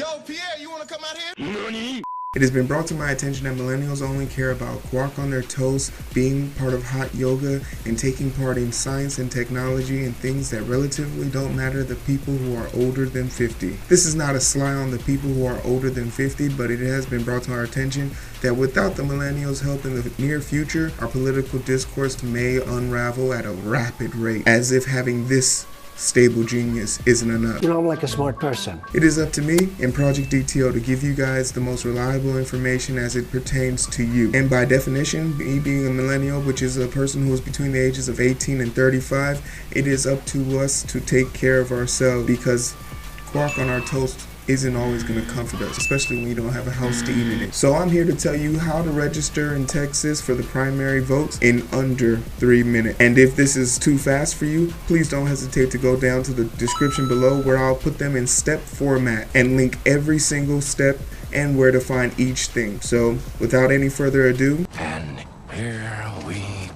Yo, Pierre, you wanna come out here? NANI? It has been brought to my attention that millennials only care about quark on their toast, being part of hot yoga, and taking part in science and technology and things that relatively don't matter to people who are older than 50. This is not a sly on the people who are older than 50, but it has been brought to our attention that without the millennials' help in the near future, our political discourse may unravel at a rapid rate, as if having this stable genius isn't enough. You know, I'm like a smart person. It is up to me and Project DTO to give you guys the most reliable information as it pertains to you. And by definition, me being a millennial, which is a person who is between the ages of 18 and 35, it is up to us to take care of ourselves, because quark on our toast isn't always going to comfort us, especially when you don't have a house to eat in it. So I'm here to tell you how to register in Texas for the primary votes in under 3 minutes. And if this is too fast for you, please don't hesitate to go down to the description below, where I'll put them in step format and link every single step and where to find each thing. So without any further ado, And here we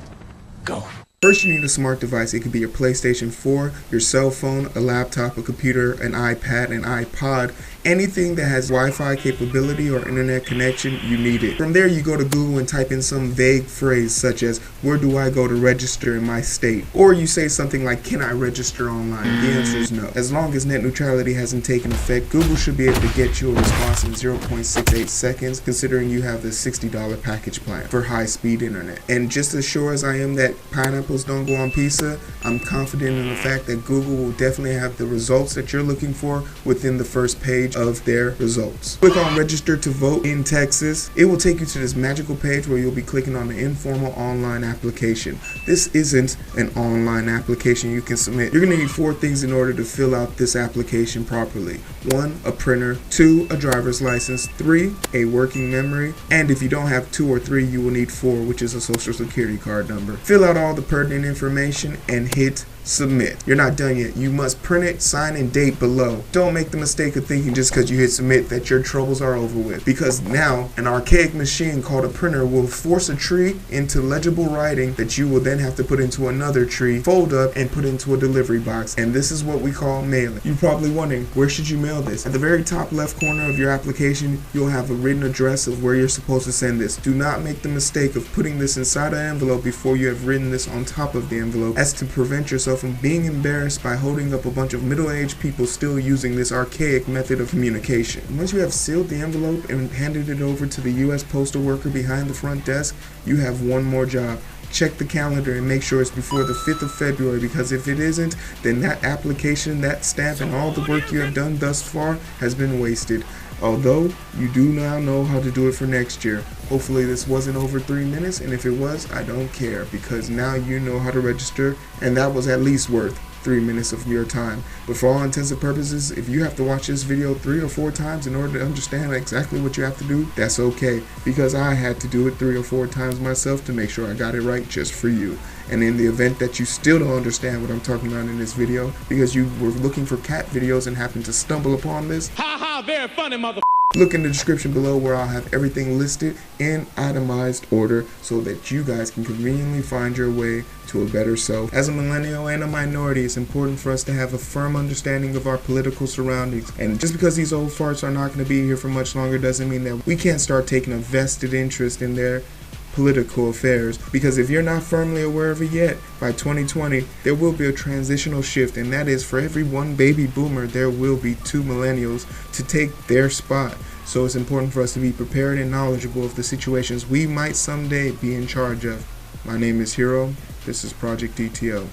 go. first, you need a smart device. It could be your PlayStation 4, your cell phone, a laptop, a computer, an iPad, an iPod, anything that has Wi-Fi capability or internet connection, you need it. From there, you go to Google and type in some vague phrase such as, where do I go to register in my state? Or you say something like, can I register online? The answer is no. As long as net neutrality hasn't taken effect, Google should be able to get you a response in 0.68 seconds, considering you have the $60 package plan for high-speed internet. And just as sure as I am that pineapples don't go on pizza, I'm confident in the fact that Google will definitely have the results that you're looking for within the first page of their results. Click on register to vote in Texas. It will take you to this magical page where you'll be clicking on the informal online application. This isn't an online application you can submit. You're going to need 4 things in order to fill out this application properly. 1, a printer. 2, a driver's license. 3, a working memory. And if you don't have 2 or 3, you will need 4, which is a social security card number. Fill out all the pertinent information and hit submit. You're not done yet. You must print it, sign, and date below. Don't make the mistake of thinking just because you hit submit that your troubles are over with, because now an archaic machine called a printer will force a tree into legible writing that you will then have to put into another tree, fold up, and put into a delivery box. And this is what we call mailing. You're probably wondering, where should you mail this? At the very top left corner of your application, you'll have a written address of where you're supposed to send this. Do not make the mistake of putting this inside an envelope before you have written this on top of the envelope, as to prevent yourself from being embarrassed by holding up a bunch of middle-aged people still using this archaic method of communication. Once you have sealed the envelope and handed it over to the U.S. postal worker behind the front desk, you have one more job. Check the calendar and make sure it's before the 5th of February, because if it isn't, then that application, that stamp, and all the work you have done thus far has been wasted. Although you do now know how to do it for next year. Hopefully this wasn't over 3 minutes, and if it was, I don't care, because now you know how to register, and that was at least worth 3 minutes of your time. But for all intents and purposes, if you have to watch this video 3 or 4 times in order to understand exactly what you have to do, that's okay, because I had to do it 3 or 4 times myself to make sure I got it right just for you. And in the event that you still don't understand what I'm talking about in this video, because you were looking for cat videos and happened to stumble upon this, Ha ha, very funny, mother. look in the description below, where I'll have everything listed in itemized order so that you guys can conveniently find your way to a better self. As a millennial and a minority, it's important for us to have a firm understanding of our political surroundings. And just because these old farts are not going to be here for much longer doesn't mean that we can't start taking a vested interest in their political affairs, because if you're not firmly aware of it yet, by 2020 there will be a transitional shift, and that is, for every 1 baby boomer there will be 2 millennials to take their spot. So it's important for us to be prepared and knowledgeable of the situations we might someday be in charge of. My name is Heero. This is Project DTO.